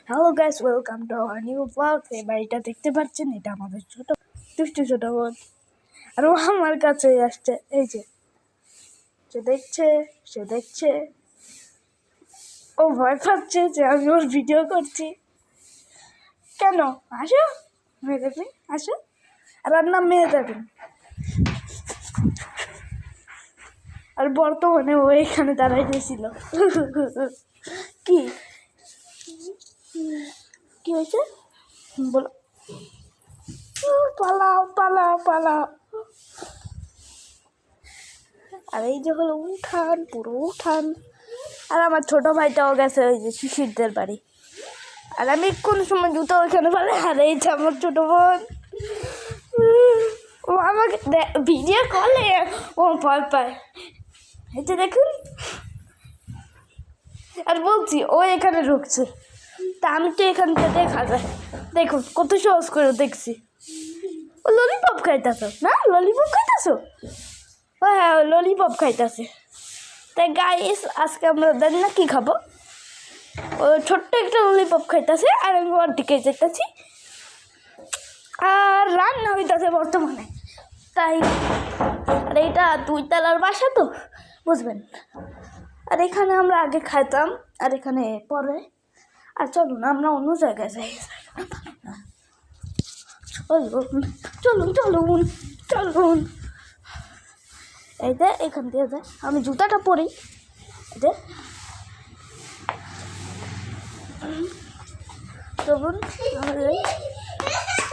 Hello guys, welcome to our new blog. এই বাড়িটা দেখতে পাচ্ছেন, এটা আমাদের ছোট ছোট বোন। আর ও আমার কাছে আসছে, এই যে সে দেখছে ও ভয় পাচ্ছে যে আমি ওর ভিডিও করছি। কেন? আসো মেয়ে, আসো। আর ওর নাম মেহেজাবিন। আর বর্তমানে ও এখানে দাঁড়াই গেছিল। কি কি হয়েছে বলো? পালাও পালাও পালাও। আর এই যে হলো উঠান, পুরো উঠান। আর আমার ছোট ভাইটাও গেছে ওই যে শিশিরদের বাড়ি। আর আমি কোন সময় জুতো ওইখানে পারে হারিয়েছে আমার ছোট বোন। ও আমাকে ভিডিও কলে ও ভয় পায়, এই যে দেখুন। আর বলছি ও এখানে ঢুকছে, তা আমি তো এখান থেকে দেখা যায়। দেখুন কত সহজ করে দেখছি। ও ললিপপ খাইতেছ না? ললিপপ খাইতেছ? ও হ্যাঁ, ললিপপ খাইতেছে। তাই গাইস, আজকে আমরা জানি না কি খাবো। ও ছোট্ট একটা ললিপপ খাইতেছে আর আমি ওর দিকে যেতেছি। আর রান্না হইতেছে বর্তমানে, তাই। আর এইটা 2 তলার বাসা তো, বুঝবেন। আর এখানে আমরা আগে খাইতাম, আর এখানে পরে। আর চলুন আমরা অন্য জায়গায় যাই। চলুন চলুন চলুন। এই যে এখান দিয়ে যায়, আমি জুতাটা পরি। এই যে চলুন।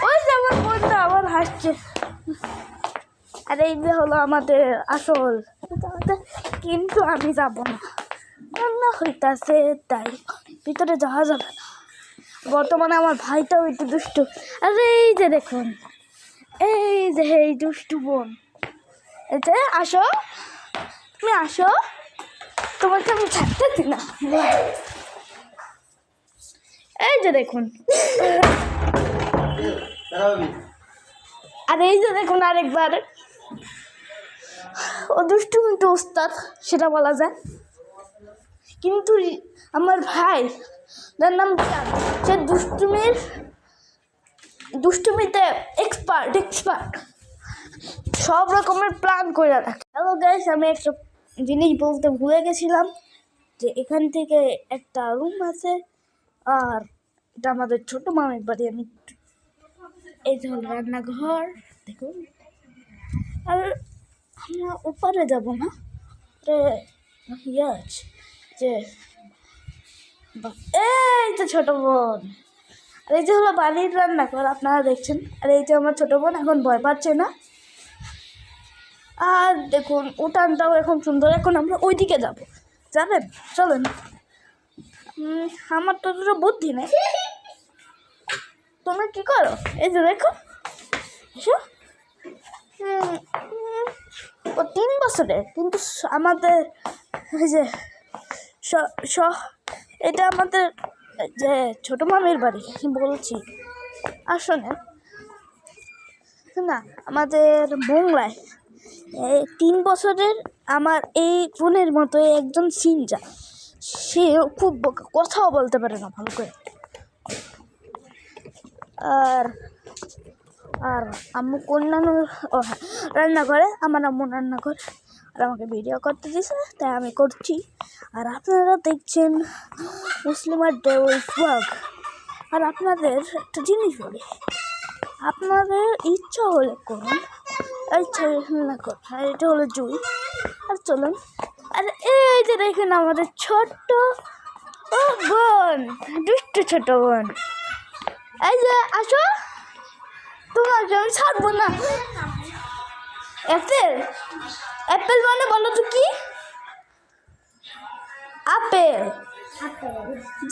ওই যে আমার বোনটা আবার হাসছে। আর এই যে হলো আমাদের আসল, কিন্তু আমি যাব না, রান্না হইতাছে তাই ভিতরে যাওয়া যাবে না। বর্তমানে আমার ভাইটাও একটু দুষ্টু। আর এই যে দেখুন, এই যে এই দুষ্টু বোন। এই যে আসো, তুমি আসো, তোমাকে আমি ছাড়তেছি না। এই যে দেখুন, আর এই যে দেখুন আরেকবার। ও দুষ্টু কিন্তু ওস্তাদ, সেটা বলা যায়। কিন্তু আমার ভাই, যার নাম চাঁদ, সে দুষ্টুমিতে এক্সপার্ট। সব রকমের প্ল্যান করে রাখে। হ্যালো গাইস, আমি একটা জিনিস বলতে ভুলে গেছিলাম, যে এখান থেকে একটা রুম আছে। আর এটা আমাদের ছোট মামির বাড়ি। আমি এই যে রান্নাঘর দেখুন। আর আমরা উপরে যাবো না, যে এই যে ছোট বোন। আর এই যে হলো বাড়ির রান্নাঘর, আপনারা দেখছেন। আর এই যে আমার ছোট বোন এখন ভয় পাচ্ছে না। আর দেখুন উঠানটাও এখন সুন্দর। এখন আমরা ওইদিকে যাবো, যাবেন? চলেন। আমার তো বুদ্ধি নেই, তোমরা কি করো? এই যে দেখো, ও 3 বছরের, কিন্তু আমাদের এই যে এটা আমাদের যে ছোট মামির বাড়ি বলছি। আসলে না, আমাদের মোংলায় 3 বছরের আমার এই বোনের মতো একজন সিনজা। সে খুব কথাও বলতে পারে না ভালো করে। আর আম্মু ও হ্যাঁ, রান্না করে। আমার আম্মু রান্না করে আর আমাকে ভিডিও করতে দিয়েছে, তাই আমি করছি। আর আপনারা দেখছেন মুসলিমার ডে উইথ ব্লগ। আর আপনাদের একটা জিনিস বলি, আপনাদের ইচ্ছা হলে করুন, ইচ্ছা না করুন। আর এটা হলো জুই। আর চলুন। আর এই যে দেখেন আমাদের ছোট্ট বোন, দুষ্টু ছোট বোন। এই যে আসো, তোমাকে আমি ছাড়বো না। অ্যাপেল মানে বলো তো কি? আপেল।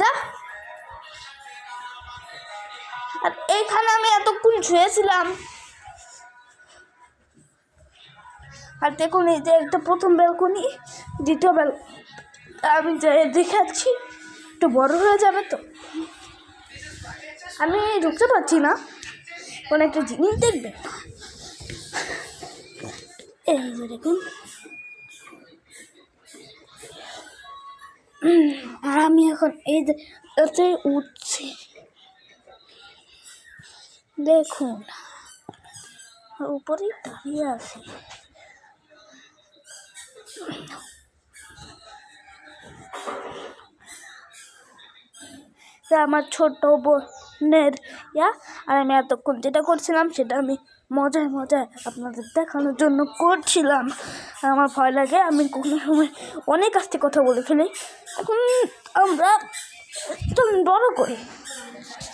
যা। আর এইখানে আমি এতক্ষণ শুয়েছিলাম। আর দেখুন এই যে একটা প্রথম ব্যালকনি, দ্বিতীয় আমি দেখাচ্ছি, একটু বড় হয়ে যাবে তো। আমি ঢুকতে পারছি না, কোনো একটা জিনিস দেখবে। এই যে দেখুন, আর আমি এখন এই যে এতে উঠছি, দেখুন উপরেই দাঁড়িয়ে আছে। আমার ছোট বোনের আর আমি এতক্ষণ যেটা করছিলাম সেটা আমি মজায় মজায় আপনাদের দেখানোর জন্য করছিলাম। আমার ভয় লাগে, আমি কোনো সময় অনেক আস্তে কথা বলে ফেলি। এখন আমরা বড় করি,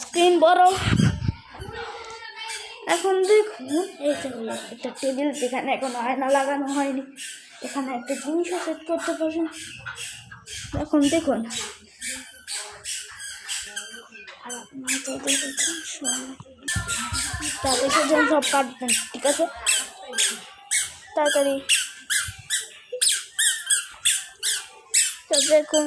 স্ক্রিন বড়। এখন দেখুন এই হলো একটা টেবিল, যেখানে এখন আয়না লাগানো হয়নি। এখানে একটা জিনিসও সেট করতে পারেন। এখন দেখুন আর তাদের জন্য সব কাটবেন, ঠিক আছে? তাড়াতাড়ি দেখুন